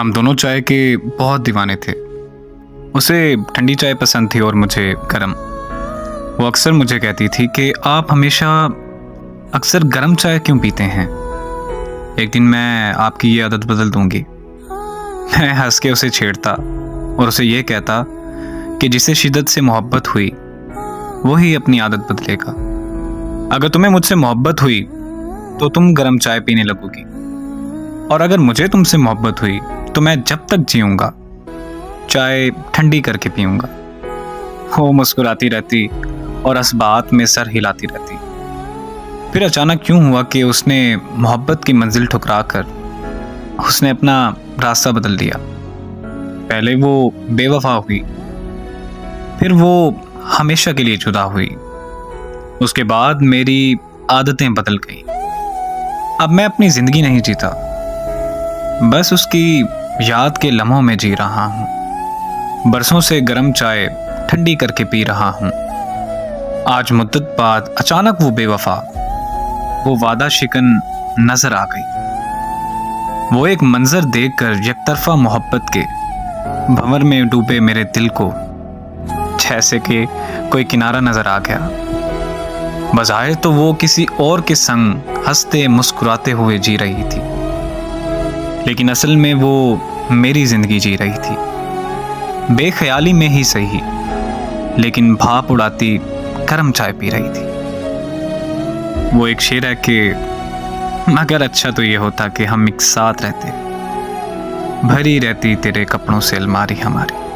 हम दोनों चाय के बहुत दीवाने थे। उसे ठंडी चाय पसंद थी और मुझे गर्म। वो अक्सर मुझे कहती थी कि आप हमेशा अक्सर गर्म चाय क्यों पीते हैं, एक दिन मैं आपकी ये आदत बदल दूंगी। मैं हंस के उसे छेड़ता और उसे ये कहता कि जिसे शिद्दत से मोहब्बत हुई वही अपनी आदत बदलेगा। अगर तुम्हें मुझसे मोहब्बत हुई तो तुम गर्म चाय पीने लगोगी, और अगर मुझे तुमसे मोहब्बत हुई तो मैं जब तक जीऊंगा चाय ठंडी करके पीऊंगा। वो मुस्कुराती रहती और इस बात में सर हिलाती रहती। फिर अचानक क्यों हुआ कि उसने मोहब्बत की मंजिल ठुकरा कर उसने अपना रास्ता बदल दिया। पहले वो बेवफा हुई, फिर वो हमेशा के लिए जुदा हुई। उसके बाद मेरी आदतें बदल गई। अब मैं अपनी जिंदगी नहीं जीता, बस उसकी याद के लम्हों में जी रहा हूं। बरसों से गर्म चाय ठंडी करके पी रहा हूं। आज मुद्दत बाद अचानक वो बेवफा, वो वादा शिकन नजर आ गई। वो एक मंजर देखकर यकतरफा मोहब्बत के भंवर में डूबे मेरे दिल को जैसे कि कोई किनारा नजर आ गया। बजाय तो वो किसी और के संग हंसते मुस्कुराते हुए जी रही थी, लेकिन असल में वो मेरी जिंदगी जी रही थी। बेख्याली में ही सही, लेकिन भाप उड़ाती गर्म चाय पी रही थी। वो एक शेर है कि मगर अच्छा तो ये होता कि हम एक साथ रहते, भरी रहती तेरे कपड़ों से अलमारी हमारी।